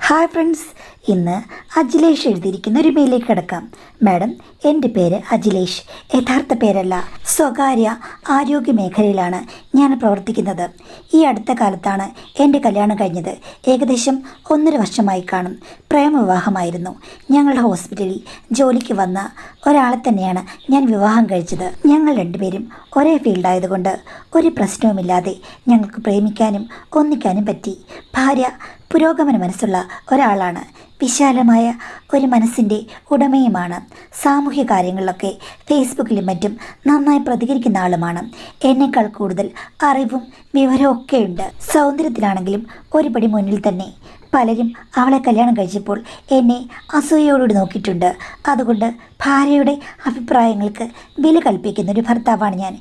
Hi friends, ഇന്ന് അജിലേഷ് എഴുതിയിരിക്കുന്ന ഒരു മെയിലേക്ക് കിടക്കാം. മാഡം, എൻ്റെ പേര് അജിലേഷ്. യഥാർത്ഥ പേരല്ല. സ്വകാര്യ ആരോഗ്യ മേഖലയിലാണ് ഞാൻ പ്രവർത്തിക്കുന്നത്. ഈ അടുത്ത കാലത്താണ് എൻ്റെ കല്യാണം കഴിഞ്ഞത്. ഏകദേശം 1.5 വർഷമായി കാണും. പ്രേമവിവാഹമായിരുന്നു. ഞങ്ങളുടെ ഹോസ്പിറ്റലിൽ ജോലിക്ക് വന്ന ഒരാളെ തന്നെയാണ് ഞാൻ വിവാഹം കഴിച്ചത്. ഞങ്ങൾ രണ്ടുപേരും ഒരേ ഫീൽഡായതുകൊണ്ട് ഒരു പ്രശ്നവുമില്ലാതെ ഞങ്ങൾക്ക് പ്രേമിക്കാനും ഒന്നിക്കാനും പറ്റി. ഭാര്യ പുരോഗമന മനസ്സുള്ള ഒരാളാണ്. വിശാലമായ ഒരു മനസ്സിൻ്റെ ഉടമയുമാണ്. സാമൂഹ്യ കാര്യങ്ങളിലൊക്കെ ഫേസ്ബുക്കിലും മറ്റും നന്നായി പ്രതികരിക്കുന്ന ആളുമാണ്. എന്നേക്കാൾ കൂടുതൽ അറിവും വിവരവും ഒക്കെയുണ്ട്. സൗന്ദര്യത്തിലാണെങ്കിലും ഒരുപടി മുന്നിൽ തന്നെ. പലരും അവളെ കല്യാണം കഴിച്ചപ്പോൾ എന്നെ അസൂയയോടുകൂടി നോക്കിയിട്ടുണ്ട്. അതുകൊണ്ട് ഭാര്യയുടെ അഭിപ്രായങ്ങൾക്ക് വില കൽപ്പിക്കുന്ന ഒരു ഭർത്താവാണ് ഞാൻ.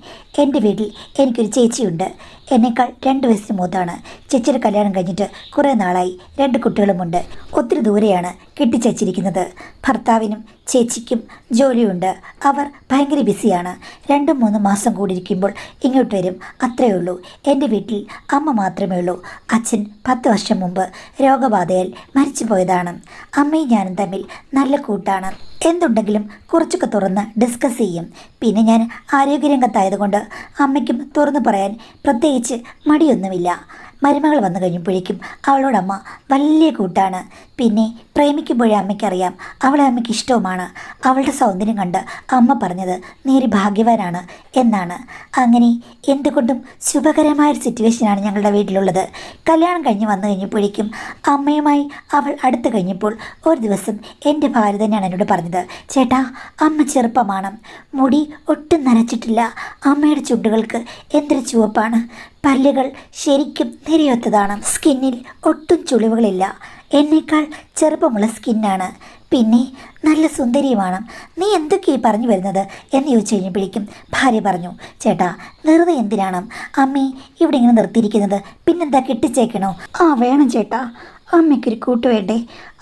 എൻ്റെ വീട്ടിൽ എനിക്കൊരു ചേച്ചിയുണ്ട്. എന്നേക്കാൾ 2 വയസ്സിന് മൂത്താണ്. ചേച്ചിയുടെ കല്യാണം കഴിഞ്ഞിട്ട് കുറേ നാളായി. 2 കുട്ടികളുമുണ്ട്. ഒത്തിരി ദൂരെയാണ് കെട്ടിച്ചേച്ചിരിക്കുന്നത്. ഭർത്താവിനും ചേച്ചിക്കും ജോലിയുണ്ട്. അവർ ഭയങ്കര ബിസിയാണ്. 2-3 മാസം കൂടി ഇരിക്കുമ്പോൾ ഇങ്ങോട്ട് വരും. അത്രയേ ഉള്ളൂ. എൻ്റെ വീട്ടിൽ അമ്മ മാത്രമേ ഉള്ളൂ. അച്ഛൻ 10 വർഷം മുമ്പ് രോഗബാധയാൽ മരിച്ചു പോയതാണ്. അമ്മയും ഞാനും തമ്മിൽ നല്ല കൂട്ടാണ്. എന്തുണ്ടെങ്കിലും കുറച്ചൊക്കെ തുറന്ന് ഡിസ്കസ് ചെയ്യും. പിന്നെ ഞാൻ ആരോഗ്യരംഗത്തായതുകൊണ്ട് അമ്മയ്ക്കും തുറന്നു പറയാൻ പ്രത്യേകിച്ച് മടിയൊന്നുമില്ല. മരുമകൾ വന്നു കഴിഞ്ഞപ്പോഴേക്കും അവളോടമ്മ വലിയ കൂട്ടാണ്. പിന്നെ പ്രേമിക്കുമ്പോഴേ അമ്മയ്ക്കറിയാം അവളെ അമ്മയ്ക്ക് ഇഷ്ടവുമാണ്. അവളുടെ സൗന്ദര്യം കണ്ട് അമ്മ പറഞ്ഞത് നേരെ ഭാഗ്യവാനാണ് എന്നാണ്. അങ്ങനെ എന്തുകൊണ്ടും ശുഭകരമായൊരു സിറ്റുവേഷനാണ് ഞങ്ങളുടെ വീട്ടിലുള്ളത്. കല്യാണം കഴിഞ്ഞ് വന്നു കഴിഞ്ഞപ്പോഴേക്കും അമ്മയുമായി അവൾ അടുത്ത് കഴിഞ്ഞപ്പോൾ ഒരു ദിവസം എൻ്റെ ഭാര്യ തന്നെയാണ് എന്നോട് പറഞ്ഞത്, ചേട്ടാ, അമ്മ ചെറുപ്പമാണ്. മുടി ഒട്ടും നരച്ചിട്ടില്ല. അമ്മയുടെ ചുണ്ടുകൾക്ക് എന്തൊരു ചുവപ്പാണ്. പല്ലുകൾ ശരിക്കും നിരയൊത്തതാണ്. സ്കിന്നിൽ ഒട്ടും ചുളിവുകളില്ല. എന്നേക്കാൾ ചെറുപ്പമുള്ള സ്കിന്നാണ്. പിന്നെ നല്ല സുന്ദരിയുമാണ്. നീ എന്തൊക്കെയായി പറഞ്ഞു വരുന്നത് എന്ന് ചോദിച്ചു കഴിഞ്ഞപ്പോഴേക്കും ഭാര്യ പറഞ്ഞു, ചേട്ടാ, വെറുതെ എന്തിനാണ് അമ്മേ ഇവിടെ ഇങ്ങനെ നിർത്തിയിരിക്കുന്നത്? പിന്നെന്താ, കെട്ടിച്ചേക്കണോ? ആ, വേണം ചേട്ടാ. അമ്മയ്ക്കൊരു കൂട്ട് വേണ്ടേ?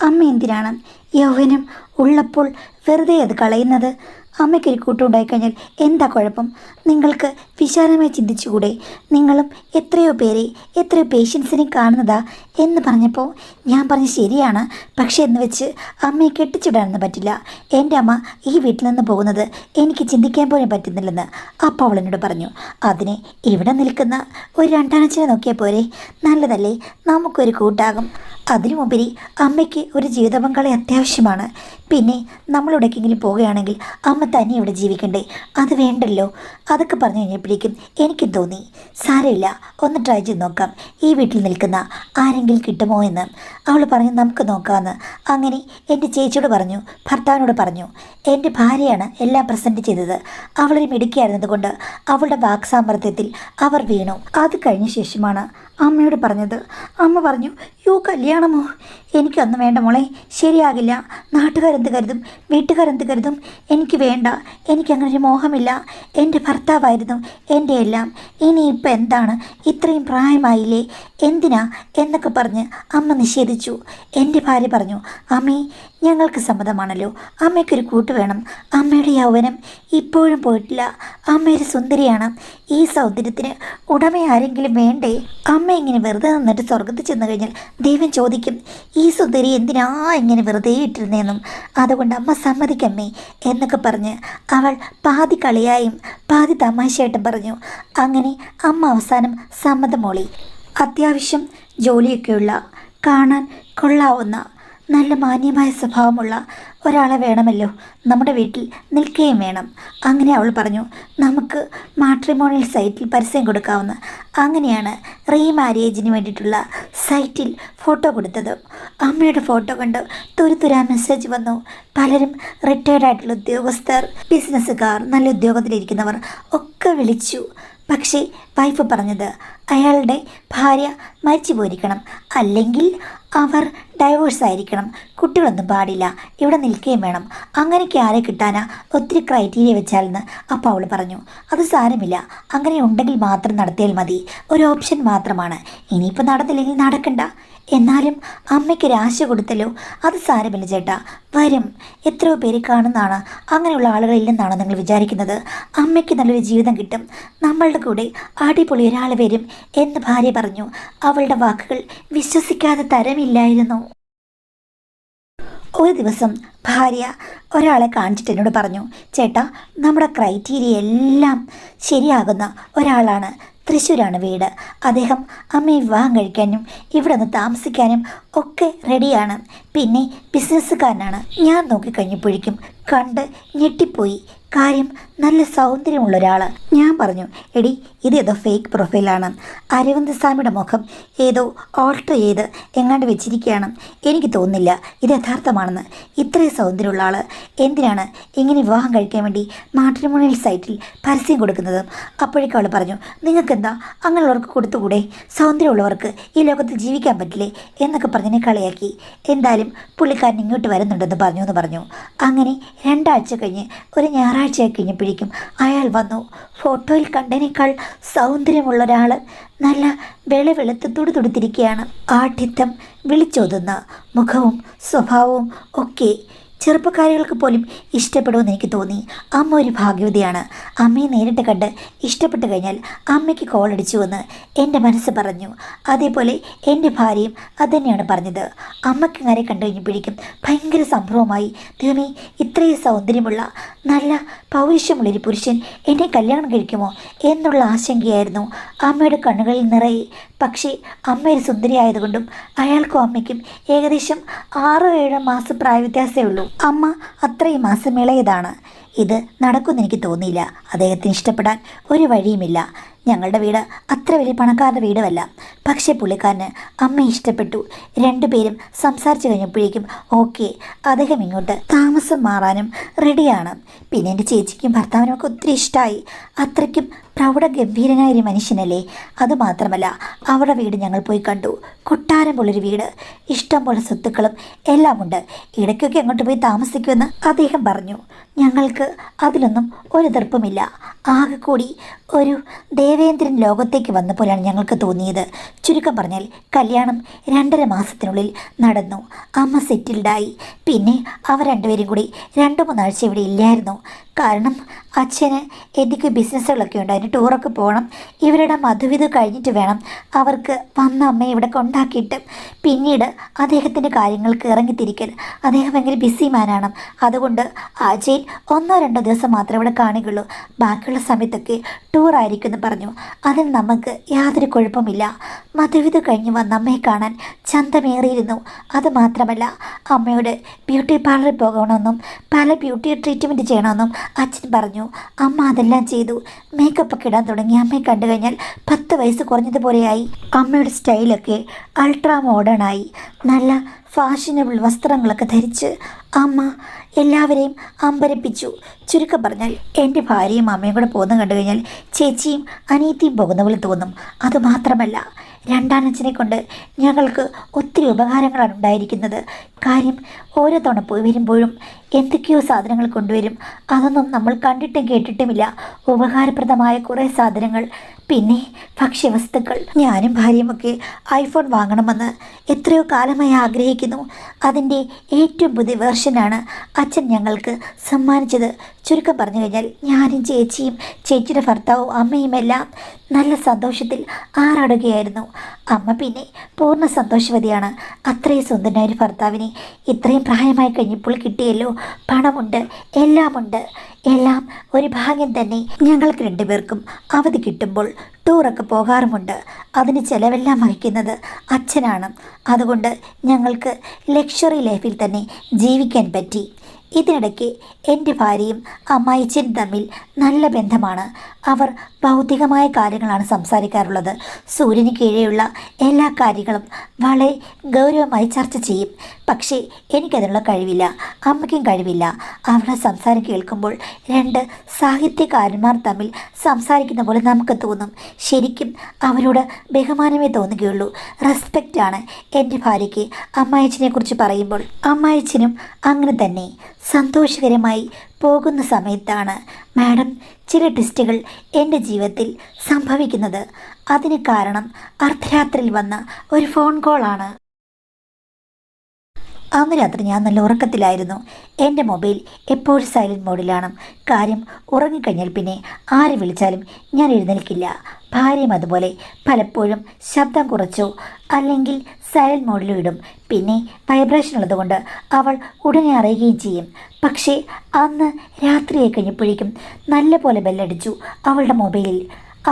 അമ്മ എന്തിനാണ് യൗവനം ഉള്ളപ്പോൾ വെറുതെ അത് കളയുന്നത്? അമ്മയ്ക്കൊരു കൂട്ടുണ്ടായിക്കഴിഞ്ഞാൽ എന്താ കുഴപ്പം? നിങ്ങൾക്ക് വിശാലമായി ചിന്തിച്ചുകൂടെ? നിങ്ങളും എത്രയോ പേഷ്യൻസിനെ കാണുന്നതാ എന്ന് പറഞ്ഞപ്പോൾ ഞാൻ പറഞ്ഞു, ശരിയാണ്. പക്ഷേ എന്ന് വെച്ച് അമ്മയെ കെട്ടിച്ചിടാനൊന്നും പറ്റില്ല. എൻ്റെ അമ്മ ഈ വീട്ടിൽ നിന്ന് പോകുന്നത് എനിക്ക് ചിന്തിക്കാൻ പോലും പറ്റുന്നില്ലെന്ന് അപ്പോൾ അവൾ എന്നോട് പറഞ്ഞു. അതിന് ഇവിടെ നിൽക്കുന്ന ഒരു രണ്ടാനച്ഛനെ നോക്കിയാൽ പോരെ? നല്ലതല്ലേ? നമുക്കൊരു കൂട്ടാകും. അതിനുമുപരി അമ്മയ്ക്ക് ഒരു ജീവിത പങ്കാളി അത്യാവശ്യമാണ്. പിന്നെ നമ്മളെവിടേക്കെങ്കിലും പോവുകയാണെങ്കിൽ അമ്മ തന്നെ ഇവിടെ ജീവിക്കണ്ടേ? അത് വേണ്ടല്ലോ. അതൊക്കെ പറഞ്ഞു കഴിഞ്ഞപ്പോഴേക്കും എനിക്കും തോന്നി, സാരമില്ല, ഒന്ന് ട്രൈ ചെയ്ത് നോക്കാം. ഈ വീട്ടിൽ നിൽക്കുന്ന ആരെങ്കിലും കിട്ടുമോ എന്ന് അവൾ പറഞ്ഞു. നമുക്ക് നോക്കാമെന്ന്. അങ്ങനെ എൻ്റെ ചേച്ചിയോട് പറഞ്ഞു, ഭർത്താവിനോട് പറഞ്ഞു. എൻ്റെ ഭാര്യയാണ് എല്ലാം പ്രസൻറ്റ് ചെയ്തത്. അവളൊരു മിടുക്കിയായിരുന്നത് കൊണ്ട് അവളുടെ വാക്സാമർത്ഥ്യത്തിൽ അവർ വീണു. അത് കഴിഞ്ഞ ശേഷമാണ് അമ്മയോട് പറഞ്ഞത്. അമ്മ പറഞ്ഞു, യോ, കല്യാണമോ? എനിക്കൊന്നും വേണ്ട മോളെ, ശരിയാകില്ല. നാട്ടുകാരെന്ത് കരുതും, വീട്ടുകാരെന്ത് കരുതും? എനിക്ക് വേണ്ട. എനിക്കങ്ങനൊരു മോഹമില്ല. എൻ്റെ ഭർത്താവായിരുന്നു എൻ്റെ എല്ലാം. ഇനിയിപ്പോൾ എന്താണ്? ഇത്രയും പ്രായമായില്ലേ, എന്തിനാ എന്നൊക്കെ പറഞ്ഞ് അമ്മ നിഷേധിച്ചു. എൻ്റെ ഭാര്യ പറഞ്ഞു, അമ്മേ, ഞങ്ങൾക്ക് സമ്മതമാണല്ലോ. അമ്മയ്ക്കൊരു കൂട്ട് വേണം. അമ്മയുടെ യൗവനം ഇപ്പോഴും പോയിട്ടില്ല. അമ്മയൊരു സുന്ദരിയാണ്. ഈ സൗന്ദര്യത്തിന് ഉടമ ആരെങ്കിലും വേണ്ടേ? അമ്മ ഇങ്ങനെ വെറുതെ നിന്നിട്ട് സ്വർഗത്തിൽ ചെന്ന് കഴിഞ്ഞാൽ ദൈവം ചോദിക്കും, ഈ സുന്ദരി എന്തിനാ ഇങ്ങനെ വെറുതെ ഇട്ടിരുന്നേന്നും. അതുകൊണ്ട് അമ്മ സമ്മതിക്കമ്മേ എന്നൊക്കെ പറഞ്ഞ് അവൾ പാതി കളിയായും പാതി തമാശയായിട്ടും പറഞ്ഞു. അങ്ങനെ അമ്മ അവസാനം സമ്മതമോളി. അത്യാവശ്യം ജോലിയൊക്കെയുള്ള, കാണാൻ കൊള്ളാവുന്ന, നല്ല മാന്യമായ സ്വഭാവമുള്ള ഒരാളെ വേണമല്ലോ നമ്മുടെ വീട്ടിൽ നിൽക്കുകയും വേണം. അങ്ങനെ അവൾ പറഞ്ഞു, നമുക്ക് മാട്രിമോണിയൽ സൈറ്റിൽ പരസ്യം കൊടുക്കാവുന്ന. അങ്ങനെയാണ് റീമാരേജിന് വേണ്ടിയിട്ടുള്ള സൈറ്റിൽ ഫോട്ടോ കൊടുത്തത്. അമ്മയുടെ ഫോട്ടോ കണ്ട് തുരുതുരാ മെസ്സേജ് വന്നു. പലരും റിട്ടയർഡ് ആയിട്ടുള്ള ഉദ്യോഗസ്ഥർ, ബിസിനസ്സുകാർ, നല്ല ഉദ്യോഗത്തിലിരിക്കുന്നവർ ഒക്കെ വിളിച്ചു. പക്ഷേ വൈഫ് പറഞ്ഞത് അയാളുടെ ഭാര്യ മരിച്ചു പോയിരിക്കണം, അല്ലെങ്കിൽ അവർ ഡൈവോഴ്സ് ആയിരിക്കണം, കുട്ടികളൊന്നും പാടില്ല, ഇവിടെ നിൽക്കുകയും വേണം. അങ്ങനെയൊക്കെ ആരെ കിട്ടാനാ? ഒത്തിരി ക്രൈറ്റീരിയ വെച്ചാലെന്ന് അപ്പോൾ അവൾ പറഞ്ഞു. അത് സാരമില്ല, അങ്ങനെ ഉണ്ടെങ്കിൽ മാത്രം നടത്തിയാൽ മതി. ഒരു ഓപ്ഷൻ മാത്രമാണ്. ഇനിയിപ്പോൾ നടന്നില്ലെങ്കിൽ നടക്കണ്ട. എന്നാലും അമ്മയ്ക്കൊരു ആശ കൊടുത്തല്ലോ. അത് സാരമില്ല ചേട്ടാ, വരും. എത്രയോ പേര് കാണുന്നതാണ്. അങ്ങനെയുള്ള ആളുകളില്ലെന്നാണോ നിങ്ങൾ വിചാരിക്കുന്നത്? അമ്മയ്ക്ക് നല്ലൊരു ജീവിതം കിട്ടും. നമ്മളുടെ കൂടെ അടിപൊളി ഒരാൾ വരും എന്ന് ഭാര്യ പറഞ്ഞു. അവളുടെ വാക്കുകൾ വിശ്വസിക്കാതെ തരമില്ലായിരുന്നു. ഒരു ദിവസം ഭാര്യ ഒരാളെ കാണിച്ചിട്ട് എന്നോട് പറഞ്ഞു, ചേട്ടാ, നമ്മുടെ ക്രൈറ്റീരിയ എല്ലാം ശരിയാകുന്ന ഒരാളാണ്, തൃശ്ശൂരാണ് വീട്. അദ്ദേഹം അമ്മയെ വിവാഹം കഴിക്കാനും ഇവിടെ നിന്ന് താമസിക്കാനും ഒക്കെ റെഡിയാണ്. പിന്നെ ബിസിനസ്സുകാരനാണ്. ഞാൻ നോക്കിക്കഴിഞ്ഞപ്പോഴേക്കും കണ്ട് ഞെട്ടിപ്പോയി. കാര്യം നല്ല സൗന്ദര്യമുള്ള ഒരാൾ. ഞാൻ പറഞ്ഞു, എടി, ഇതേതോ ഫേക്ക് പ്രൊഫൈലാണ്. അരവിന്ദ് സ്വാമിയുടെ മുഖം ഏതോ ഓൾട്ടർ ചെയ്ത് എങ്ങാണ്ട് വെച്ചിരിക്കുകയാണ്. എനിക്ക് തോന്നുന്നില്ല ഇത് യഥാർത്ഥമാണെന്ന്. ഇത്രയും സൗന്ദര്യമുള്ള ആൾ എന്തിനാണ് ഇങ്ങനെ വിവാഹം കഴിക്കാൻ വേണ്ടി മാട്രിമോണിയൽ സൈറ്റിൽ പരസ്യം കൊടുക്കുന്നത്? അപ്പോഴേക്കും അവൾ പറഞ്ഞു, നിങ്ങൾക്കെന്താ അങ്ങനെയുള്ളവർക്ക് കൊടുത്തുകൂടെ? സൗന്ദര്യമുള്ളവർക്ക് ഈ ലോകത്ത് ജീവിക്കാൻ പറ്റില്ലേ എന്നൊക്കെ പറഞ്ഞതിനെ കളിയാക്കി. എന്തായാലും പുള്ളിക്കാരൻ ഇങ്ങോട്ട് വരുന്നുണ്ടെന്ന് പറഞ്ഞു. അങ്ങനെ 2 ആഴ്ച കഴിഞ്ഞ് ഒരു ഞായറാഴ്ചയായി കഴിഞ്ഞപ്പോഴേക്കും അയാൾ വന്നു. ഫോട്ടോയിൽ കണ്ടതിനേക്കാൾ സൗന്ദര്യമുള്ള ഒരാൾ, നല്ല വെളുത്ത് തുടുത്തിരിക്കുകയാണ്. ആഠ്യത്വം വിളിച്ചോതുന്ന മുഖവും സ്വഭാവവും ഒക്കെ ചെറുപ്പക്കാരികൾക്ക് പോലും ഇഷ്ടപ്പെടുമെന്ന് എനിക്ക് തോന്നി. അമ്മ ഒരു ഭാഗ്യവതിയാണ്. അമ്മയെ നേരിട്ട് കണ്ട് ഇഷ്ടപ്പെട്ട് കഴിഞ്ഞാൽ അമ്മയ്ക്ക് കോളടിച്ചുവെന്ന് എൻ്റെ മനസ്സ് പറഞ്ഞു. അതേപോലെ എൻ്റെ ഭാര്യയും അതുതന്നെയാണ് പറഞ്ഞത്. അമ്മയ്ക്ക് അങ്ങനെ കണ്ടു കഴിഞ്ഞപ്പോഴേക്കും ഭയങ്കര സംഭവമായി. ദൈവമേ, ഇത്രയും സൗന്ദര്യമുള്ള നല്ല പൗരുഷമുള്ളൊരു പുരുഷൻ എന്നെ കല്യാണം കഴിക്കുമോ എന്നുള്ള ആശങ്കയായിരുന്നു അമ്മയുടെ കണ്ണുകളിൽ നിറയെ. പക്ഷേ അമ്മ ഒരു സുന്ദരിയായതുകൊണ്ടും അയാൾക്കും അമ്മയ്ക്കും ഏകദേശം 6-7 മാസം പ്രായവ്യത്യാസമേ ഉള്ളൂ. അമ്മ അത്രയും മാസം ഇളയതാണ്. ഇത് നടക്കുമെന്ന് എനിക്ക് തോന്നിയില്ല. അദ്ദേഹത്തിന് ഇഷ്ടപ്പെടാൻ ഒരു വഴിയുമില്ല. ഞങ്ങളുടെ വീട് അത്ര വലിയ പണക്കാരുടെ വീടുമല്ല. പക്ഷേ പുള്ളിക്കാരന് അമ്മയെ ഇഷ്ടപ്പെട്ടു. 2 പേരും സംസാരിച്ചു കഴിഞ്ഞപ്പോഴേക്കും ഓക്കെ, അദ്ദേഹം ഇങ്ങോട്ട് താമസം മാറാനും റെഡിയാണ്. പിന്നെ എൻ്റെ ചേച്ചിക്കും ഭർത്താവിനൊക്കെ ഒത്തിരി ഇഷ്ടമായി. അത്രയ്ക്കും പ്രൗഢഗംഭീരനായ ഒരു മനുഷ്യനല്ലേ. അതുമാത്രമല്ല, അവരുടെ വീട് ഞങ്ങൾ പോയി കണ്ടു. കൊട്ടാരം പോലൊരു വീട്, ഇഷ്ടം പോലെ സ്വത്തുക്കളും എല്ലാം ഉണ്ട്. ഇടയ്ക്കൊക്കെ അങ്ങോട്ട് പോയി താമസിക്കുമെന്ന് അദ്ദേഹം പറഞ്ഞു. ഞങ്ങൾക്ക് അതിലൊന്നും ഒരു എതിർപ്പുമില്ല. ആകെ കൂടി ഒരു ദേവേന്ദ്രൻ ലോകത്തേക്ക് വന്ന പോലെയാണ് ഞങ്ങൾക്ക് തോന്നിയത്. ചുരുക്കം പറഞ്ഞാൽ കല്യാണം 2.5 മാസത്തിനുള്ളിൽ നടന്നു. അമ്മ സെറ്റിൽഡായി. പിന്നെ അവർ 2 പേരും കൂടി 2-3 ആഴ്ച ഇവിടെ ഇല്ലായിരുന്നു. കാരണം അച്ഛന് എന്തൊക്കെ ബിസിനസ്സുകളൊക്കെ ഉണ്ട്. അതിന് ടൂറൊക്കെ പോകണം. ഇവരുടെ മധുവിധ കഴിഞ്ഞിട്ട് വേണം അവർക്ക് വന്ന അമ്മയെ ഇവിടെ കൊണ്ടാക്കിയിട്ട് പിന്നീട് അദ്ദേഹത്തിൻ്റെ കാര്യങ്ങൾക്ക് ഇറങ്ങിത്തിരിക്കൽ. അദ്ദേഹം ഭയങ്കര ബിസി മാനാണ്. അതുകൊണ്ട് ആഴ്ചയിൽ 1-2 ദിവസം മാത്രമേ ഇവിടെ കാണുകയുള്ളൂ. ബാക്കിയുള്ള സമയത്തൊക്കെ ടൂറായിരിക്കും എന്ന് പറഞ്ഞു. അതിൽ നമുക്ക് യാതൊരു കുഴപ്പമില്ല. മധുവിധ കഴിഞ്ഞ് വന്ന അമ്മയെ കാണാൻ ചന്തമേറിയിരുന്നു. അതുമാത്രമല്ല, അമ്മയോട് ബ്യൂട്ടി പാർലറിൽ പോകണമെന്നും പല ബ്യൂട്ടി ട്രീറ്റ്മെൻറ്റ് ചെയ്യണമെന്നും അച്ഛൻ പറഞ്ഞു. അമ്മ അതെല്ലാം ചെയ്തു. മേക്കപ്പൊക്കെ ഇടാൻ തുടങ്ങി. അമ്മയെ കണ്ടു കഴിഞ്ഞാൽ 10 വയസ്സ് കുറഞ്ഞതുപോലെയായി. അമ്മയുടെ സ്റ്റൈലൊക്കെ അൾട്രാ മോഡേണായി. നല്ല ഫാഷനബിൾ വസ്ത്രങ്ങളൊക്കെ ധരിച്ച് അമ്മ എല്ലാവരെയും അമ്പരപ്പിച്ചു. ചുരുക്കം പറഞ്ഞാൽ എൻ്റെ ഭാര്യയും അമ്മയും കൂടെ പോകുന്ന കണ്ടു കഴിഞ്ഞാൽ ചേച്ചിയും അനിയത്തിയും പോകുന്ന പോലെ തോന്നും. അതുമാത്രമല്ല, 2ാം അച്ഛനെ കൊണ്ട് ഞങ്ങൾക്ക് ഒത്തിരി ഉപകാരങ്ങളാണ് ഉണ്ടായിരിക്കുന്നത്. കാര്യം ഓരോ തവണ പോയി വരുമ്പോഴും എന്തൊക്കെയോ സാധനങ്ങൾ കൊണ്ടുവരും. അതൊന്നും നമ്മൾ കണ്ടിട്ടും കേട്ടിട്ടുമില്ല. ഉപകാരപ്രദമായ കുറേ സാധനങ്ങൾ. പിന്നെ ഭക്ഷ്യവസ്തുക്കൾ. ഞാനും ഭാര്യയുമൊക്കെ ഐഫോൺ വാങ്ങണമെന്ന് എത്രയോ കാലമായി ആഗ്രഹിക്കുന്നു. അതിൻ്റെ ഏറ്റവും പുതിയ വേർഷനാണ് അച്ഛൻ ഞങ്ങൾക്ക് സമ്മാനിച്ചത്. ചുരുക്കം പറഞ്ഞു കഴിഞ്ഞാൽ ഞാനും ചേച്ചിയും ചേച്ചിയുടെ ഭർത്താവും അമ്മയും എല്ലാം നല്ല സന്തോഷത്തിൽ ആറാടുകയായിരുന്നു. അമ്മ പിന്നെ പൂർണ്ണ സന്തോഷവതിയാണ്. അത്രയും സുന്ദരനായ ഒരു ഭർത്താവിനെ ഇത്രയും പ്രായമായി കഴിഞ്ഞപ്പോൾ കിട്ടിയല്ലോ. പണമുണ്ട്, എല്ലാമുണ്ട്. എല്ലാം ഒരു ഭാഗ്യം തന്നെ. ഞങ്ങൾക്ക് 2 പേർക്കും അവധി കിട്ടുമ്പോൾ ടൂറൊക്കെ പോകാറുമുണ്ട്. അതിന് ചിലവെല്ലാം വഹിക്കുന്നത് അച്ഛനാണ്. അതുകൊണ്ട് ഞങ്ങൾക്ക് ലക്ഷറി ലൈഫിൽ തന്നെ ജീവിക്കാൻ പറ്റി. ഇതിനിടയ്ക്ക് എൻ്റെ ഭാര്യയും അമ്മായിച്ചനും തമ്മിൽ നല്ല ബന്ധമാണ്. അവർ ഭൗതികമായ കാര്യങ്ങളാണ് സംസാരിക്കാറുള്ളത്. സൂര്യന് കീഴെയുള്ള എല്ലാ കാര്യങ്ങളും വളരെ ഗൗരവമായി ചർച്ച ചെയ്യും. പക്ഷേ എനിക്കതിനുള്ള കഴിവില്ല, അമ്മയ്ക്കും കഴിവില്ല. അവരുടെ സംസാരം കേൾക്കുമ്പോൾ 2 സാഹിത്യകാരന്മാർ തമ്മിൽ സംസാരിക്കുന്ന പോലെ നമുക്ക് തോന്നും. ശരിക്കും അവരോട് ബഹുമാനമേ തോന്നുകയുള്ളൂ. റെസ്പെക്റ്റാണ് എൻ്റെ ഭാര്യയ്ക്ക് അമ്മായിച്ചനെക്കുറിച്ച് പറയുമ്പോൾ. അമ്മായിച്ചനും അങ്ങനെ തന്നെ. സന്തോഷകരമായി പോകുന്ന സമയത്താണ് മാഡം ചില ട്വിസ്റ്റുകൾ എൻ്റെ ജീവിതത്തിൽ സംഭവിക്കുന്നത്. അതിന് കാരണം അർദ്ധരാത്രിയിൽ വന്ന ഒരു ഫോൺ കോളാണ്. അന്ന് രാത്രി ഞാൻ നല്ല ഉറക്കത്തിലായിരുന്നു. എൻ്റെ മൊബൈൽ എപ്പോഴും സൈലൻറ്റ് മോഡിലാണ്. കാര്യം ഉറങ്ങിക്കഴിഞ്ഞാൽ പിന്നെ ആര് വിളിച്ചാലും ഞാൻ എഴുന്നേൽക്കില്ല. ഭാര്യയും അതുപോലെ. പലപ്പോഴും ശബ്ദം കുറച്ചോ അല്ലെങ്കിൽ സൈലന്റ് മോഡിലും ഇടും. പിന്നെ വൈബ്രേഷൻ ഉള്ളതുകൊണ്ട് അവൾ ഉടനെ അറിയുകയും ചെയ്യും. പക്ഷേ അന്ന് രാത്രിയായി കഴിഞ്ഞപ്പോഴേക്കും നല്ല പോലെ ബെല്ലടിച്ചു അവളുടെ മൊബൈലിൽ.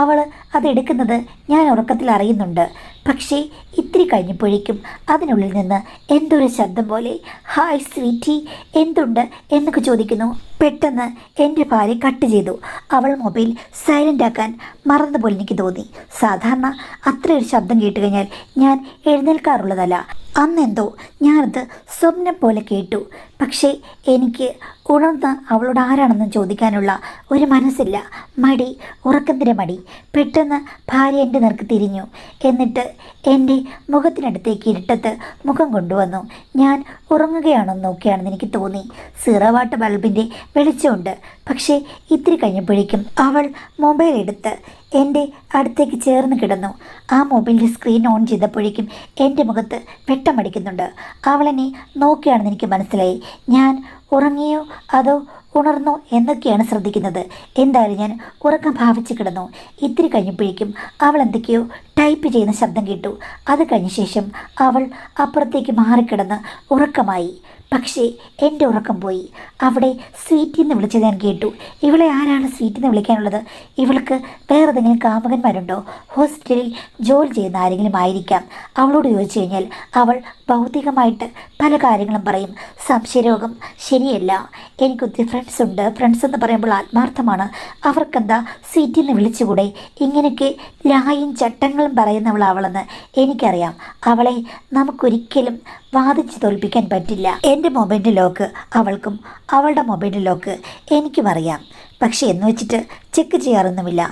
അവൾ അതെടുക്കുന്നത് ഞാൻ ഉറക്കത്തിൽ അറിയുന്നുണ്ട്. പക്ഷേ ഇത്തിരി കഴിഞ്ഞപ്പോഴേക്കും അതിനുള്ളിൽ നിന്ന് എന്തൊരു ശബ്ദം പോലെ ഹായ് സ്വീറ്റി എന്തുണ്ട് എന്നൊക്കെ ചോദിക്കുന്നു. പെട്ടെന്ന് എൻ്റെ ഭാര്യ കട്ട് ചെയ്തു. അവൾ മൊബൈൽ സൈലൻ്റ് ആക്കാൻ മറന്നുപോലെ എനിക്ക് തോന്നി. സാധാരണ അത്രയൊരു ശബ്ദം കേട്ട് കഴിഞ്ഞാൽ ഞാൻ എഴുന്നേൽക്കാറുള്ളതല്ല. അന്നെന്തോ ഞാനത് സ്വപ്നം പോലെ കേട്ടു. പക്ഷേ എനിക്ക് ഉണർന്ന് അവളോട് ആരാണെന്ന് ചോദിക്കാനുള്ള ഒരു മനസ്സില്ല. മടി, ഉറക്കത്തിൻ്റെ മടി. പെട്ടെന്ന് ഭാര്യ എൻ്റെ നേർക്ക് തിരിഞ്ഞു. എന്നിട്ട് എൻ്റെ മുഖത്തിനടുത്തേക്ക് ഇരുട്ടത്ത് മുഖം കൊണ്ടുവന്നു. ഞാൻ ഉറങ്ങുകയാണെന്ന് നോക്കിയാണെന്ന് എനിക്ക് തോന്നി. സീറോവാട്ട് ബൾബിൻ്റെ വെളിച്ചമുണ്ട്. പക്ഷേ ഇത്തിരി കഴിഞ്ഞപ്പോഴേക്കും അവൾ മൊബൈൽ എടുത്ത് എൻ്റെ അടുത്തേക്ക് ചേർന്ന് കിടന്നു. ആ മൊബൈലിൻ്റെ സ്ക്രീൻ ഓൺ ചെയ്തപ്പോഴേക്കും എൻ്റെ മുഖത്ത് വെട്ടമടിക്കുന്നുണ്ട്. അവളെന്നെ നോക്കിയാണെന്ന് എനിക്ക് മനസ്സിലായി. ഞാൻ ഉറങ്ങിയോ അതോ ഉണർന്നോ എന്നൊക്കെയാണ് ശ്രദ്ധിക്കുന്നത്. എന്തായാലും ഞാൻ ഉറക്കം ഭാവിച്ച് കിടന്നു. ഇത്തിരി കഴിഞ്ഞപ്പോഴേക്കും അവൾ എന്തൊക്കെയോ ടൈപ്പ് ചെയ്യുന്ന ശബ്ദം കേട്ടു. അത് കഴിഞ്ഞ ശേഷം അവൾ അപ്പുറത്തേക്ക് മാറിക്കിടന്ന് ഉറക്കമായി. പക്ഷേ എൻ്റെ ഉറക്കം പോയി. അവിടെ സ്വീറ്റി എന്ന് വിളിച്ചത് ഞാൻ കേട്ടു. ഇവളെ ആരാണ് സ്വീറ്റി എന്ന് വിളിക്കാനുള്ളത്? ഇവൾക്ക് വേറെ ഏതെങ്കിലും കാമുകന്മാരുണ്ടോ? ഹോസ്പിറ്റലിൽ ജോലി ചെയ്യുന്ന ആരെങ്കിലും ആയിരിക്കാം. അവളോട് ചോദിച്ചു കഴിഞ്ഞാൽ അവൾ ഭൗതികമായിട്ട് പല കാര്യങ്ങളും പറയും. സംശയരോഗം ശരിയല്ല. എനിക്കൊത്തിരി ഫ്രണ്ട്സ് ഉണ്ട്. ഫ്രണ്ട്സ് എന്ന് പറയുമ്പോൾ ആത്മാർത്ഥമാണ്. അവർക്കെന്താ സ്വീറ്റി എന്ന് വിളിച്ചുകൂടെ? ഇങ്ങനെയൊക്കെ ലായും ചട്ടങ്ങളും പറയുന്നവൾ അവളെന്ന് എനിക്കറിയാം. അവളെ നമുക്കൊരിക്കലും വാദിച്ച് തോൽപ്പിക്കാൻ പറ്റില്ല. എൻ്റെ മൊബൈലിൻ്റെ ലോക്ക് അവൾക്കും അവളുടെ മൊബൈലിൻ്റെ ലോക്ക് എനിക്കും അറിയാം. പക്ഷേ എന്ന് വെച്ചിട്ട് ചെക്ക് ചെയ്യാറൊന്നുമില്ല.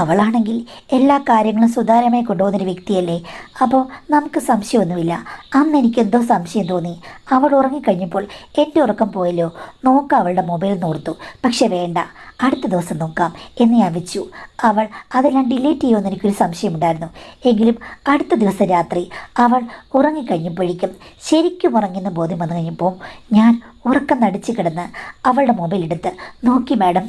അവളാണെങ്കിൽ എല്ലാ കാര്യങ്ങളും സുതാര്യമായി കൊണ്ടുപോകുന്നൊരു വ്യക്തിയല്ലേ. അപ്പോൾ നമുക്ക് സംശയമൊന്നുമില്ല. അന്ന് എനിക്കെന്തോ സംശയം തോന്നി. അവൾ ഉറങ്ങിക്കഴിഞ്ഞപ്പോൾ എൻ്റെ ഉറക്കം പോയല്ലോ. നോക്കാം അവളുടെ മൊബൈൽ നോർത്തു. പക്ഷെ വേണ്ട, അടുത്ത ദിവസം നോക്കാം എന്ന് ഞാൻ വെച്ചു. അവൾ അതെല്ലാം ഡിലീറ്റ് ചെയ്യുമെന്ന് എനിക്കൊരു സംശയമുണ്ടായിരുന്നു. എങ്കിലും അടുത്ത ദിവസം രാത്രി അവൾ ഉറങ്ങിക്കഴിഞ്ഞപ്പോഴേക്കും ശരിക്കും ഉറങ്ങിയെന്ന് ബോധ്യം വന്നു കഴിഞ്ഞപ്പോൾ ഞാൻ ഉറക്കം നടിച്ച് കിടന്ന് അവളുടെ മൊബൈൽ എടുത്ത് നോക്കി. മാഡം,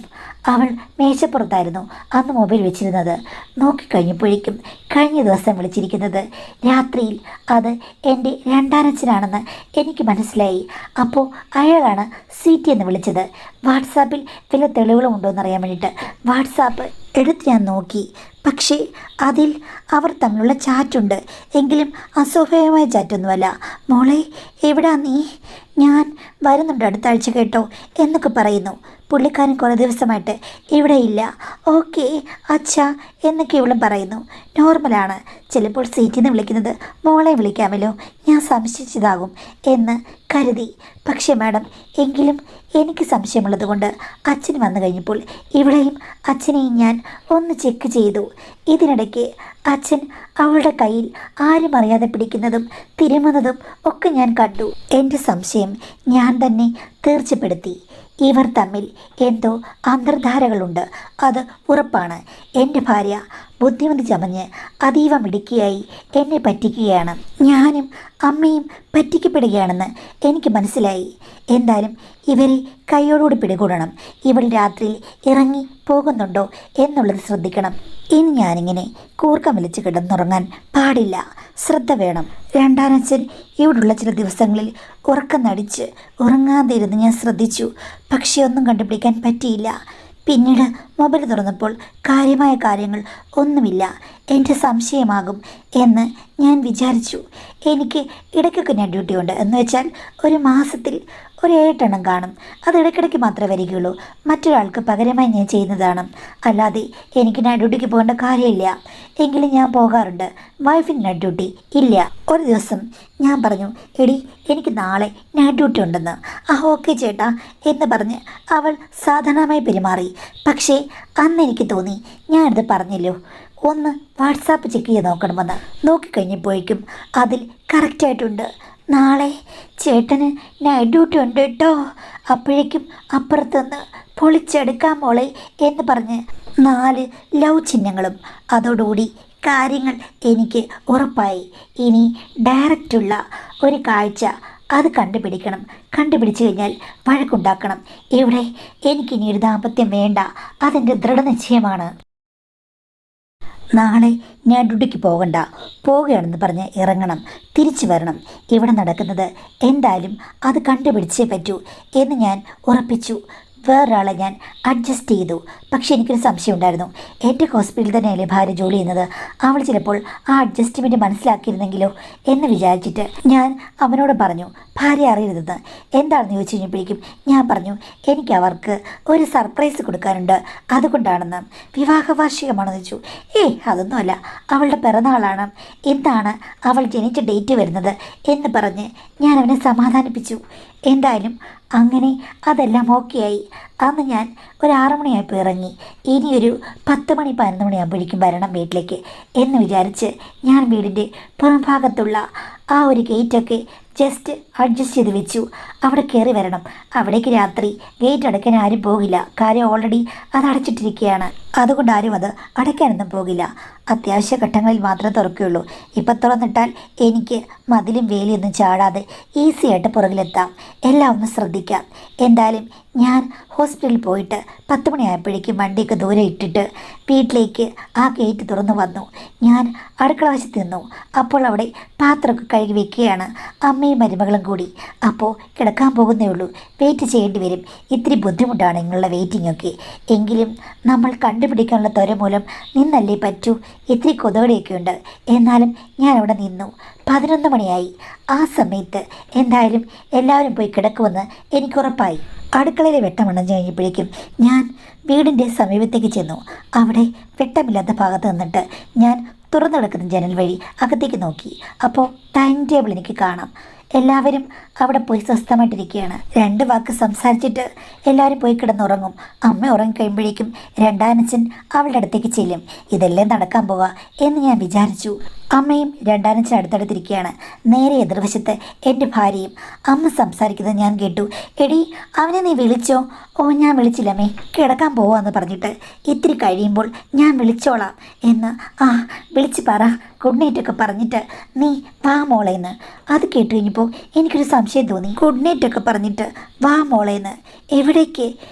അവൾ മേശപ്പുറത്തായിരുന്നു അന്ന് മൊബൈൽ വെച്ചിരുന്നത്. നോക്കിക്കഴിഞ്ഞപ്പോഴേക്കും കഴിഞ്ഞ ദിവസം വിളിച്ചിരിക്കുന്നത് രാത്രിയിൽ അത് എൻ്റെ രണ്ടാനച്ഛനാണെന്ന് എനിക്ക് മനസ്സിലായി. അപ്പോൾ അയാളാണ് സ്വീറ്റി എന്ന് വിളിച്ചത്. വാട്സാപ്പിൽ വല്ല തെളിവുകളും ഉണ്ടോ എന്നറിയാൻ വേണ്ടിയിട്ട് വാട്സാപ്പ് എടുത്ത് ഞാൻ നോക്കി. പക്ഷേ അതിൽ അവർ തമ്മിലുള്ള ചാറ്റുണ്ട്. എങ്കിലും അസ്വാഭാവികമായ ചാറ്റൊന്നുമല്ല. മോളെ, എവിടാ നീ? ഞാൻ വരുന്നുണ്ട് അടുത്ത ആഴ്ച കേട്ടോ എന്നൊക്കെ പറയുന്നു. പുള്ളിക്കാരൻ കുറേ ദിവസമായിട്ട് ഇവിടെ ഇല്ല. ഓക്കെ അച്ഛാ എന്നൊക്കെ ഇവളും പറയുന്നു. നോർമലാണ്. ചിലപ്പോൾ സീറ്റിൽ നിന്ന് വിളിക്കുന്നത് മോളെ വിളിക്കാമല്ലോ, ഞാൻ സംശയിച്ചതാകും എന്ന് കരുതി. പക്ഷേ മാഡം, എങ്കിലും എനിക്ക് സംശയമുള്ളത് കൊണ്ട് അച്ഛൻ വന്നു കഴിഞ്ഞപ്പോൾ ഇവളെയും അച്ഛനെയും ഞാൻ ഒന്ന് ചെക്ക് ചെയ്തു. ഇതിനിടയ്ക്ക് അച്ഛൻ അവളുടെ കയ്യിൽ ആരും അറിയാതെ പിടിക്കുന്നതും തിരുമുന്നതും ഒക്കെ ഞാൻ കണ്ടു. എൻ്റെ സംശയം ഞാൻ തന്നെ തീർച്ചപ്പെടുത്തി. ഇവർ തമ്മിൽ എന്തോ അന്തർധാരകളുണ്ട്, അത് ഉറപ്പാണ്. എൻ്റെ ഭാര്യ ബുദ്ധിമതി ചമഞ്ഞ് അതീവ മിടുക്കിയായി എന്നെ പറ്റിക്കുകയാണ്. ഞാനും അമ്മയും പറ്റിക്കപ്പെടുകയാണെന്ന് എനിക്ക് മനസ്സിലായി. എന്തായാലും ഇവരെ കൈയോടുകൂടി പിടികൂടണം. ഇവൾ രാത്രിയിൽ ഇറങ്ങി പോകുന്നുണ്ടോ എന്നുള്ളത് ശ്രദ്ധിക്കണം. ഇനി ഞാനിങ്ങനെ കൂർക്കം വലിച്ച് കിടന്നുറങ്ങാൻ പാടില്ല. ശ്രദ്ധ വേണം. രണ്ടാനച്ഛൻ ഇവിടുള്ള ചില ദിവസങ്ങളിൽ ഉറക്കം നടിച്ച് ഉറങ്ങാതെ ഇരുന്ന് ഞാൻ ശ്രദ്ധിച്ചു. പക്ഷേ ഒന്നും കണ്ടുപിടിക്കാൻ പറ്റിയില്ല. പിന്നീട് മൊബൈൽ തുറന്നപ്പോൾ കാര്യമായ കാര്യങ്ങൾ ഒന്നുമില്ല. എൻ്റെ സംശയമാകും എന്ന് ഞാൻ വിചാരിച്ചു. എനിക്ക് ഇടയ്ക്കൊക്കെ ഞാൻ ഡ്യൂട്ടി ഉണ്ട്. എന്ന് വെച്ചാൽ ഒരു മാസത്തിൽ ഒരു 7 എണ്ണം കാണും. അത് ഇടയ്ക്കിടയ്ക്ക് മാത്രമേ വരികയുള്ളൂ. മറ്റൊരാൾക്ക് പകരമായി ഞാൻ ചെയ്യുന്നതാണ്. അല്ലാതെ എനിക്ക് നൈറ്റ് ഡ്യൂട്ടിക്ക് പോകേണ്ട കാര്യമില്ല. എങ്കിലും ഞാൻ പോകാറുണ്ട്. വൈഫിന് നൈറ്റ് ഡ്യൂട്ടി ഇല്ല. ഒരു ദിവസം ഞാൻ പറഞ്ഞു, എടി എനിക്ക് നാളെ നൈറ്റ് ഡ്യൂട്ടി ഉണ്ടെന്ന്. ആ ഓക്കെ ചേട്ടാ എന്ന് പറഞ്ഞ് അവൾ സാധാരണമായി പെരുമാറി. പക്ഷേ അന്ന് എനിക്ക് തോന്നി ഞാനത് പറഞ്ഞല്ലോ, ഒന്ന് വാട്സാപ്പ് ചെക്ക് ചെയ്ത് നോക്കണമെന്ന്. നോക്കിക്കഴിഞ്ഞപ്പോഴേക്കും അതിൽ കറക്റ്റായിട്ടുണ്ട്. നാളെ ചേട്ടന് നൈറ്റ് ഡ്യൂട്ടി ഉണ്ട് കേട്ടോ. അപ്പോഴേക്കും അപ്പുറത്തുനിന്ന് പൊളിച്ചെടുക്കാം മോളെ എന്ന് പറഞ്ഞ് 4 ലവ് ചിഹ്നങ്ങളും. അതോടുകൂടി കാര്യങ്ങൾ എനിക്ക് ഉറപ്പായി. ഇനി ഡയറക്റ്റുള്ള ഒരു കാഴ്ച അത് കണ്ടുപിടിക്കണം. കണ്ടുപിടിച്ചു കഴിഞ്ഞാൽ വഴക്കുണ്ടാക്കണം. ഇവിടെ എനിക്കിനി ഒരു ദാമ്പത്യം വേണ്ട. അതെൻ്റെ ദൃഢനിശ്ചയമാണ്. നാളെ ഞാൻ ഡ്യൂട്ടിക്ക് പോകണ്ട, പോവുകയാണെന്ന് പറഞ്ഞ് ഇറങ്ങണം, തിരിച്ചു വരണം. ഇവിടെ നടക്കുന്നത് എന്തായാലും അത് കണ്ടുപിടിച്ചേ പറ്റൂ എന്ന് ഞാൻ ഉറപ്പിച്ചു. വേറൊരാളെ ഞാൻ അഡ്ജസ്റ്റ് ചെയ്തു. പക്ഷെ എനിക്കൊരു സംശയം ഉണ്ടായിരുന്നു. എൻ്റെ ഹോസ്പിറ്റലിൽ തന്നെയല്ലേ ഭാര്യ ജോലി ചെയ്യുന്നത്, അവൾ ചിലപ്പോൾ ആ അഡ്ജസ്റ്റ്മെൻറ്റ് മനസ്സിലാക്കിയിരുന്നെങ്കിലോ എന്ന് വിചാരിച്ചിട്ട് ഞാൻ അവനോട് പറഞ്ഞു ഭാര്യ അറിയരുതെന്ന്. എന്താണെന്ന് ചോദിച്ചു കഴിഞ്ഞപ്പോഴേക്കും ഞാൻ പറഞ്ഞു എനിക്ക് അവർക്ക് ഒരു സർപ്രൈസ് കൊടുക്കാനുണ്ട്, അതുകൊണ്ടാണെന്ന്. വിവാഹ വാർഷികമാണെന്ന് വെച്ചു. അതൊന്നുമല്ല, അവളുടെ പിറന്നാളാണ്, ഇന്നാണ് അവൾ ജനിച്ച ഡേറ്റ് വരുന്നത് എന്ന് പറഞ്ഞ് ഞാൻ അവനെ സമാധാനിപ്പിച്ചു. എന്തായാലും അങ്ങനെ അതെല്ലാം ഓക്കെയായി. അന്ന് ഞാൻ ഒരു 6 മണിയായപ്പോൾ ഇറങ്ങി. ഇനിയൊരു 10 മണി 11 മണിയാകുമ്പോഴേക്കും വരണം വീട്ടിലേക്ക് എന്ന് വിചാരിച്ച് ഞാൻ വീടിൻ്റെ പുറം ഭാഗത്തുള്ള ആ ഒരു ഗേറ്റൊക്കെ ജസ്റ്റ് അഡ്ജസ്റ്റ് ചെയ്ത് വെച്ചു. അവിടെ കയറി വരണം. അവിടേക്ക് രാത്രി ഗേറ്റ് അടയ്ക്കാൻ ആരും പോകില്ല, കാര്യം ഓൾറെഡി അത് അടച്ചിട്ടിരിക്കുകയാണ്. അതുകൊണ്ട് ആരും അത് അടയ്ക്കാനൊന്നും പോകില്ല. അത്യാവശ്യ ഘട്ടങ്ങളിൽ മാത്രമേ തുറക്കുകയുള്ളൂ. ഇപ്പം തുറന്നിട്ടാൽ എനിക്ക് മതിലും വേലിയൊന്നും ചാടാതെ ഈസി ആയിട്ട് പുറകിലെത്താം. എല്ലാം ഒന്ന് ശ്രദ്ധിക്കാം. എന്തായാലും ഞാൻ ഹോസ്പിറ്റലിൽ പോയിട്ട് 10 മണിയായപ്പോഴേക്കും വണ്ടിയൊക്കെ ദൂരെ ഇട്ടിട്ട് വീട്ടിലേക്ക് ആ ഗേറ്റ് തുറന്നു വന്നു. ഞാൻ അടുക്കള വശത്ത് നിന്നു. അപ്പോൾ അവിടെ പാത്രമൊക്കെ കഴുകി വെക്കുകയാണ് അമ്മയും മരുമകളും കൂടി. അപ്പോൾ കിടക്കാൻ പോകുന്നേ ഉള്ളൂ, വെയിറ്റ് ചെയ്യേണ്ടി വരും. ഇത്തിരി ബുദ്ധിമുട്ടാണ് ഇങ്ങനെയുള്ള വെയിറ്റിംഗ് ഒക്കെ. എങ്കിലും നമ്മൾ കണ്ടുപിടിക്കാനുള്ള ത്വര മൂലം നിന്നല്ലേ പറ്റൂ. ഇത്തിരി കൊതുകടിയൊക്കെ ഉണ്ട്. എന്നാലും ഞാൻ അവിടെ നിന്നു. 11 മണിയായി. ആ സമയത്ത് എന്തായാലും എല്ലാവരും പോയി കിടക്കുമെന്ന് എനിക്കുറപ്പായി. അടുക്കളയിലെ വെട്ടമണഞ്ഞു കഴിഞ്ഞപ്പോഴേക്കും ഞാൻ വീടിൻ്റെ സമീപത്തേക്ക് ചെന്നു. അവിടെ വെട്ടമില്ലാത്ത ഭാഗത്ത് നിന്നിട്ട് ഞാൻ തുറന്നു കിടക്കുന്ന ജനൽ വഴി അകത്തേക്ക് നോക്കി. അപ്പോൾ ഡൈനിങ് ടേബിൾ എനിക്ക് കാണാം. എല്ലാവരും അവിടെ പോയി സ്വസ്ഥമായിട്ടിരിക്കുകയാണ്. 2 വാക്ക് സംസാരിച്ചിട്ട് എല്ലാവരും പോയി കിടന്നുറങ്ങും. അമ്മ ഉറങ്ങിക്കഴിയുമ്പോഴേക്കും രണ്ടാനച്ഛൻ അവളുടെ അടുത്തേക്ക് ചെല്ലും. ഇതെല്ലാം നടക്കാൻ പോവാ എന്ന് ഞാൻ വിചാരിച്ചു. അമ്മയും രണ്ടാനച്ഛൻ അടുത്തടുത്തിരിക്കുകയാണ്. നേരെ എതിർവശത്ത് എൻ്റെ ഭാര്യയും. അമ്മ സംസാരിക്കുന്നത് ഞാൻ കേട്ടു. എടി, അവനെ നീ വിളിച്ചോ? ഓ, ഞാൻ വിളിച്ചില്ലമ്മേ, കിടക്കാൻ പോവാന്ന് പറഞ്ഞിട്ട് ഇത്തിരി കഴിയുമ്പോൾ ഞാൻ വിളിച്ചോളാം എന്ന്. ആ, വിളിച്ച് പറ, ഗുഡ് നൈറ്റൊക്കെ പറഞ്ഞിട്ട് നീ വാ മോളേന്ന്. അത് കേട്ട് കഴിഞ്ഞപ്പോൾ എനിക്കൊരു സംശയം തോന്നി. ഗുഡ് നൈറ്റൊക്കെ പറഞ്ഞിട്ട് വാ മോളേന്ന് എവിടേക്ക്?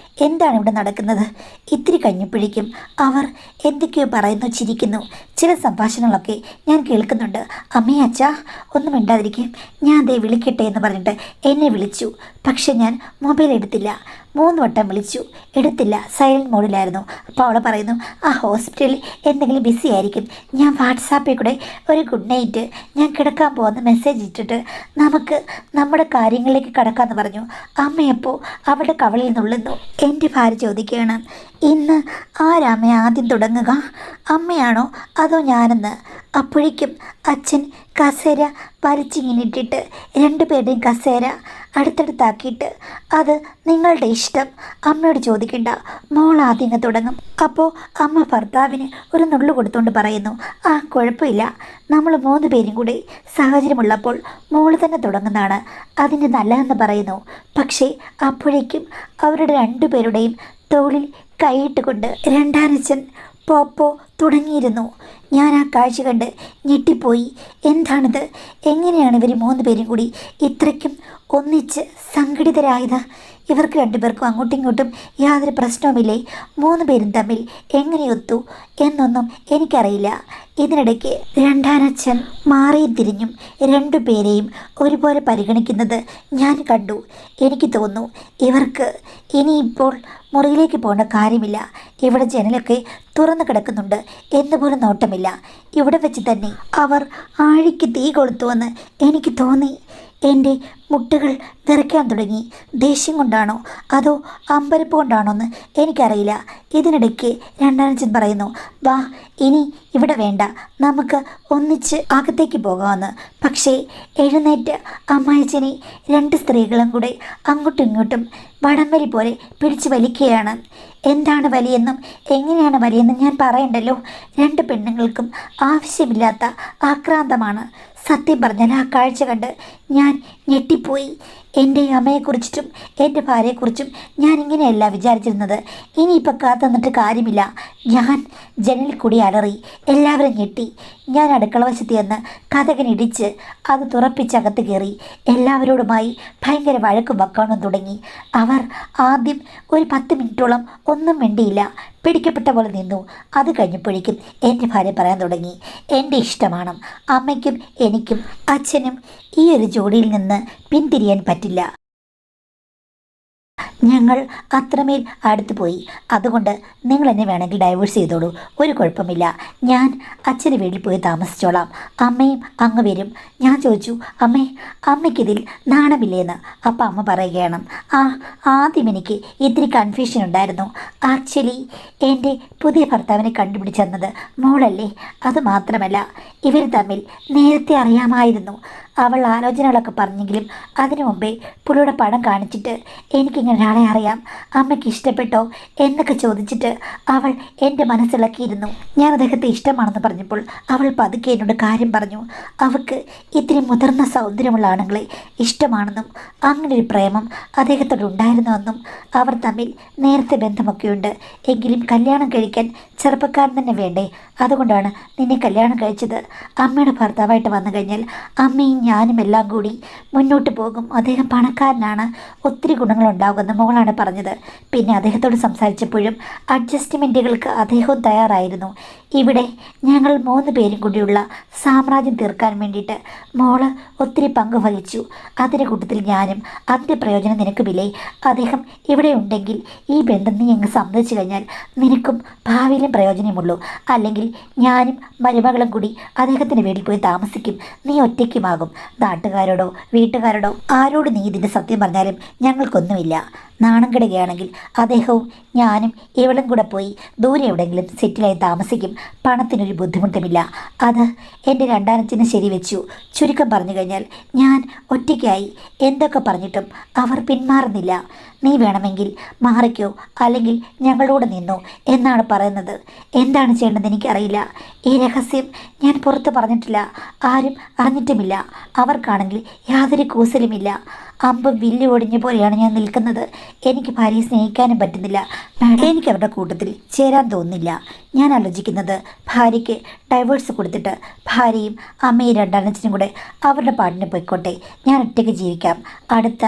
എന്താണ് ഇവിടെ നടക്കുന്നത്? ഇത്തിരി കഴിഞ്ഞപ്പോഴേക്കും അവർ എന്തൊക്കെയോ പറയുന്നു, ചിരിക്കുന്നു. ചില സംഭാഷണങ്ങളൊക്കെ ഞാൻ കേൾക്കുന്നുണ്ട്. അമ്മേ, അച്ഛാ, ഒന്നും മിണ്ടാതിരിക്കും, ഞാൻ ദേ വിളിക്കട്ടെ എന്ന് പറഞ്ഞിട്ട് എന്നെ വിളിച്ചു. പക്ഷെ ഞാൻ മൊബൈൽ എടുത്തില്ല. 3 വട്ടം വിളിച്ചു, എടുത്തില്ല, സൈലൻറ്റ് മോഡിലായിരുന്നു. അപ്പോൾ അവൾ പറയുന്നു ആ ഹോസ്പിറ്റലിൽ എന്തെങ്കിലും ബിസി ആയിരിക്കും. ഞാൻ വാട്സാപ്പിൽ കൂടെ ഒരു ഗുഡ് നൈറ്റ്, ഞാൻ കിടക്കാൻ പോകുന്ന മെസ്സേജ് ഇട്ടിട്ട് നമുക്ക് നമ്മുടെ കാര്യങ്ങളിലേക്ക് കടക്കാമെന്ന് പറഞ്ഞു. അമ്മയപ്പോൾ അവളുടെ കവളിൽ നുള്ളുന്നു. എൻ്റെ ഭാര്യ ചോദിക്കുകയാണ്, ഇന്ന് ആരാമ്മ ആദ്യം തുടങ്ങുക, അമ്മയാണോ അതോ ഞാനെന്ന്? അപ്പോഴേക്കും അച്ഛൻ കസേര വലിച്ചിങ്ങിനിട്ടിട്ട് 2 പേരുടെയും കസേര അടുത്തടുത്താക്കിയിട്ട് അത് നിങ്ങളുടെ ഇഷ്ടം, അമ്മയോട് ചോദിക്കണ്ട, മോൾ ആദ്യം തുടങ്ങും. അപ്പോൾ അമ്മ ഭർത്താവിന് ഒരു നുള്ളു കൊടുത്തുകൊണ്ട് പറയുന്നു, ആ കുഴപ്പമില്ല, നമ്മൾ 3 പേരും കൂടി സാഹചര്യമുള്ളപ്പോൾ മോള് തന്നെ തുടങ്ങുന്നതാണ് അതിന് നല്ലതെന്ന് പറയുന്നു. പക്ഷേ അപ്പോഴേക്കും അവരുടെ 2 പേരുടെയും തോളിൽ കൈയിട്ടുകൊണ്ട് രണ്ടാനച്ഛൻ പോപ്പോ തുടങ്ങിയിരുന്നു. ഞാൻ ആ കാഴ്ച കണ്ട് ഞെട്ടിപ്പോയി. എന്താണിത്? എങ്ങനെയാണ് ഇവർ 3 പേരും കൂടി ഇത്രയ്ക്കും ഒന്നിച്ച് സംഘടിതരായത്? ഇവർക്ക് 2 പേർക്കും അങ്ങോട്ടും ഇങ്ങോട്ടും യാതൊരു പ്രശ്നവുമില്ലേ? 3 പേരും തമ്മിൽ എങ്ങനെയൊത്തു എന്നൊന്നും എനിക്കറിയില്ല. ഇതിനിടയ്ക്ക് രണ്ടാനച്ഛൻ മാറിയും തിരിഞ്ഞും 2 പേരെയും ഒരുപോലെ പരിഗണിക്കുന്നത് ഞാൻ കണ്ടു. എനിക്ക് തോന്നുന്നു ഇവർക്ക് ഇനിയിപ്പോൾ മുറിയിലേക്ക് പോകേണ്ട കാര്യമില്ല. ഇവിടെ ജനലൊക്കെ തുറന്നു കിടക്കുന്നുണ്ട് എന്നുപോലും നോട്ടമില്ല. ഇവിടെ വെച്ച് തന്നെ അവർ ആഴിക്ക് തീ കൊളുത്തുവെന്ന് എനിക്ക് തോന്നി. എൻ്റെ മുട്ടുകൾ വിറയ്ക്കാൻ തുടങ്ങി. ദേഷ്യം കൊണ്ടാണോ അതോ അമ്പരപ്പ് കൊണ്ടാണോ എന്ന് എനിക്കറിയില്ല. ഇതിനിടയ്ക്ക് രണ്ടാനച്ഛൻ പറയുന്നു, വാ, ഇനി ഇവിടെ വേണ്ട, നമുക്ക് ഒന്നിച്ച് അകത്തേക്ക് പോകാമെന്ന്. പക്ഷേ എഴുന്നേറ്റ് അമ്മായച്ചനെ 2 സ്ത്രീകളും കൂടെ അങ്ങോട്ടും ഇങ്ങോട്ടും വടംവലി പോലെ പിടിച്ചു വലിക്കുകയാണ്. എന്താണ് വലിയെന്നും എങ്ങനെയാണ് വലിയെന്നും ഞാൻ പറയണ്ടല്ലോ. 2 പെണ്ണുങ്ങൾക്കും ആവശ്യമില്ലാത്ത ആക്രാന്തമാണ്. സത്യം പറഞ്ഞാൽ ആ കാഴ്ച കണ്ട് ഞാൻ ഞെട്ടിപ്പോയി. എൻ്റെ അമ്മയെക്കുറിച്ചിട്ടും എൻ്റെ ഭാര്യയെക്കുറിച്ചും ഞാൻ ഇങ്ങനെയല്ല വിചാരിച്ചിരുന്നത്. ഇനിയിപ്പോൾ കാത്തുനിന്നിട്ട് കാര്യമില്ല. ഞാൻ ജനലിൽ കൂടി അലറി. എല്ലാവരും ഞെട്ടി. ഞാൻ അടുക്കള വശത്ത് ചെന്ന് കതകനിടിച്ച് അത് തുറപ്പിച്ചകത്ത് കയറി. എല്ലാവരോടുമായി ഭയങ്കര വഴക്കും വക്കാനും തുടങ്ങി. അവർ ആദ്യം ഒരു 10 മിനിറ്റോളം ഒന്നും മിണ്ടിയില്ല. പിടിക്കപ്പെട്ട പോലെ നിന്നു. അത് കഴിഞ്ഞപ്പോഴേക്കും എൻ്റെ ഭാര്യ പറയാൻ തുടങ്ങി, എൻ്റെ ഇഷ്ടമാണ്, അമ്മയ്ക്കും എനിക്കും അച്ഛനും ഈ ഒരു ജോഡിയിൽ നിന്ന് പിന്തിരിയാൻ പറ്റില്ല. ഞങ്ങൾ അത്രമേൽ അടുത്ത് പോയി. അതുകൊണ്ട് നിങ്ങൾ എന്നെ വേണമെങ്കിൽ ഡൈവേഴ്സ് ചെയ്തോളൂ, ഒരു കുഴപ്പമില്ല. ഞാൻ അച്ഛൻ്റെ വീട്ടിൽ പോയി താമസിച്ചോളാം. അമ്മയും അങ്ങ് വരും. ഞാൻ ചോദിച്ചു, അമ്മയ്ക്കിതിൽ നാണമില്ലേന്ന്. അപ്പം അമ്മ പറയുകയാണ്, ആദ്യം എനിക്ക് ഇത്തിരി കൺഫ്യൂഷൻ ഉണ്ടായിരുന്നു. ആക്ച്വലി എൻ്റെ പുതിയ ഭർത്താവിനെ കണ്ടുപിടിച്ചെന്നത് മോളല്ലേ. അതുമാത്രമല്ല, ഇവർ തമ്മിൽ നേരത്തെ അറിയാമായിരുന്നു. അവൾ ആലോചനകളൊക്കെ പറഞ്ഞെങ്കിലും അതിനു മുമ്പേ പുള്ളിയുടെ പടം കാണിച്ചിട്ട് എനിക്കിങ്ങനെ ഒരാളെ അറിയാം, അമ്മയ്ക്ക് ഇഷ്ടപ്പെട്ടോ എന്നൊക്കെ ചോദിച്ചിട്ട് അവൾ എൻ്റെ മനസ്സിളക്കിയിരുന്നു. ഞാൻ അദ്ദേഹത്തെ ഇഷ്ടമാണെന്ന് പറഞ്ഞപ്പോൾ അവൾ പതുക്കെ എന്നോട് കാര്യം പറഞ്ഞു. അവൾക്ക് ഇത്തിരി മുതിർന്ന സൗന്ദര്യമുള്ള ആണുങ്ങളെ ഇഷ്ടമാണെന്നും അങ്ങനൊരു പ്രേമം അദ്ദേഹത്തോട് ഉണ്ടായിരുന്നുവെന്നും അവർ തമ്മിൽ നേരത്തെ ബന്ധമൊക്കെയുണ്ട്. എങ്കിലും കല്യാണം കഴിക്കാൻ ചെറുപ്പക്കാരൻ തന്നെ വേണ്ടേ, അതുകൊണ്ടാണ് നിന്നെ കല്യാണം കഴിച്ചത്. അമ്മയുടെ ഭർത്താവായിട്ട് വന്നു കഴിഞ്ഞാൽ അമ്മയും ഞാനും എല്ലാം കൂടി മുന്നോട്ട് പോകും. അദ്ദേഹം പണക്കാരനാണ്, ഒത്തിരി ഗുണങ്ങളുണ്ടാകുമെന്ന് മോളാണ് പറഞ്ഞത്. പിന്നെ അദ്ദേഹത്തോട് സംസാരിച്ചപ്പോഴും അഡ്ജസ്റ്റ്മെൻറ്റുകൾക്ക് അദ്ദേഹവും തയ്യാറായിരുന്നു. ഇവിടെ ഞങ്ങൾ 3 പേരും കൂടിയുള്ള സാമ്രാജ്യം തീർക്കാൻ വേണ്ടിയിട്ട് മോള് ഒത്തിരി പങ്ക് വഹിച്ചു. അതിൻ്റെ കൂട്ടത്തിൽ ഞാനും. അതിൻ്റെ പ്രയോജനം നിനക്കുമില്ലേ? അദ്ദേഹം ഇവിടെ ഉണ്ടെങ്കിൽ ഈ ബന്ധം നീ അങ്ങ് സമ്മതിച്ചു കഴിഞ്ഞാൽ നിനക്കും ഭാവിയിലും പ്രയോജനമുള്ളൂ. അല്ലെങ്കിൽ ഞാനും മരുമകളും കൂടി അദ്ദേഹത്തിൻ്റെ വീട്ടിൽ പോയി താമസിക്കും. നീ ഒറ്റയ്ക്കുമാകും. നാട്ടുകാരോടോ വീട്ടുകാരോടോ ആരോട് നീ ഇതിൻ്റെ സത്യം പറഞ്ഞാലും ഞങ്ങൾക്കൊന്നുമില്ല. നാണം കെടുകയാണെങ്കിൽ അദ്ദേഹവും ഞാനും ഇവളും കൂടെ പോയി ദൂരെ എവിടെയെങ്കിലും സെറ്റിലായി താമസിക്കും. പണത്തിനൊരു ബുദ്ധിമുട്ടുമില്ല. അത് എൻ്റെ രണ്ടാനച്ഛന് ശരിവെച്ചു. ചുരുക്കം പറഞ്ഞു കഴിഞ്ഞാൽ ഞാൻ ഒറ്റയ്ക്കായി. എന്തൊക്കെ പറഞ്ഞിട്ടും അവർ പിന്മാറുന്നില്ല. നീ വേണമെങ്കിൽ മാറിക്കോ, അല്ലെങ്കിൽ ഞങ്ങളോട് നിന്നോ എന്നാണ് പറയുന്നത്. എന്താണ് ചെയ്യേണ്ടത് എനിക്കറിയില്ല. ഈ രഹസ്യം ഞാൻ പുറത്ത് പറഞ്ഞിട്ടില്ല, ആരും അറിഞ്ഞിട്ടുമില്ല. അവർക്കാണെങ്കിൽ യാതൊരു കൂസലുമില്ല. അമ്പ് വില്ല് ഒടിഞ്ഞ പോലെയാണ് ഞാൻ നിൽക്കുന്നത്. എനിക്ക് ഭാര്യയെ സ്നേഹിക്കാനും പറ്റുന്നില്ല. എനിക്ക് അവരുടെ കൂട്ടത്തിൽ ചേരാൻ തോന്നുന്നില്ല. ഞാൻ ആലോചിക്കുന്നത് ഭാര്യയ്ക്ക് ഡൈവേഴ്സ് കൊടുത്തിട്ട് ഭാര്യയും അമ്മയും രണ്ടാനച്ഛനും കൂടെ അവരുടെ പാട്ടിന് പോയിക്കോട്ടെ. ഞാൻ ഒറ്റയ്ക്ക് ജീവിക്കാം. അടുത്ത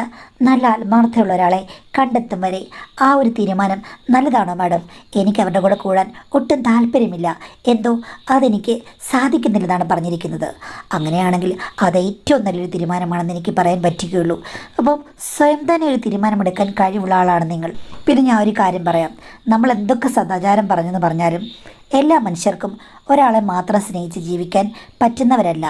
നല്ല ആത്മാർത്ഥമുള്ള ഒരാളെ കണ്ടെത്തും വരെ. ആ ഒരു തീരുമാനം നല്ലതാണോ മാഡം? എനിക്ക് അവരുടെ കൂടെ കൂടാൻ ഒട്ടും താല്പര്യമില്ല. എന്തോ അതെനിക്ക് സാധിക്കുന്നില്ലെന്നാണ് പറഞ്ഞിരിക്കുന്നത്. അങ്ങനെയാണെങ്കിൽ അത് ഏറ്റവും നല്ലൊരു തീരുമാനമാണെന്ന് എനിക്ക് പറയാൻ പറ്റുകയുള്ളൂ. അപ്പം സ്വയം തന്നെ ഒരു തീരുമാനമെടുക്കാൻ കഴിവുള്ള ആളാണ് നിങ്ങൾ. പിന്നെ ഞാൻ ഒരു കാര്യം പറയാം. നമ്മൾ എന്തൊക്കെ സദാചാരം പറഞ്ഞെന്ന് പറഞ്ഞാലും എല്ലാ മനുഷ്യർക്കും ഒരാളെ മാത്രം സ്നേഹിച്ച് ജീവിക്കാൻ പറ്റുന്നവരല്ല.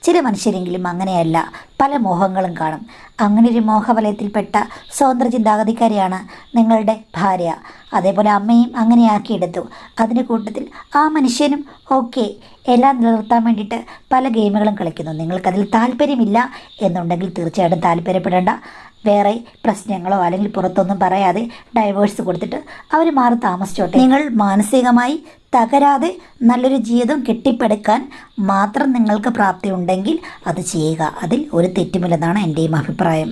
ചില മനുഷ്യരെങ്കിലും അങ്ങനെയല്ല. പല മോഹങ്ങളും കാണും. അങ്ങനെയൊരു മോഹവലയത്തിൽപ്പെട്ട സ്വതന്ത്ര ചിന്താഗതിക്കാരിയാണ് നിങ്ങളുടെ ഭാര്യ. അതേപോലെ അമ്മയും അങ്ങനെയാക്കിയെടുത്തു. അതിൻ്റെ കൂട്ടത്തിൽ ആ മനുഷ്യനും ഓക്കെ എല്ലാം നിലനിർത്താൻ വേണ്ടിയിട്ട് പല ഗെയിമുകളും കളിക്കുന്നു. നിങ്ങൾക്കതിൽ താല്പര്യമില്ല എന്നുണ്ടെങ്കിൽ തീർച്ചയായിട്ടും താല്പര്യപ്പെടേണ്ട. വേറെ പ്രശ്നങ്ങളോ അല്ലെങ്കിൽ പുറത്തൊന്നും പറയാതെ ഡൈവേഴ്സ് കൊടുത്തിട്ട് അവർ മാറി താമസിച്ചോട്ടെ. നിങ്ങൾ മാനസികമായി തകരാതെ നല്ലൊരു ജീവിതം കെട്ടിപ്പടുക്കാൻ മാത്രം നിങ്ങൾക്ക് പ്രാപ്തി ഉണ്ടെങ്കിൽ അത് ചെയ്യുക. അതിൽ ഒരു തെറ്റുമില്ലെന്നാണ് എൻ്റെയും അഭിപ്രായം.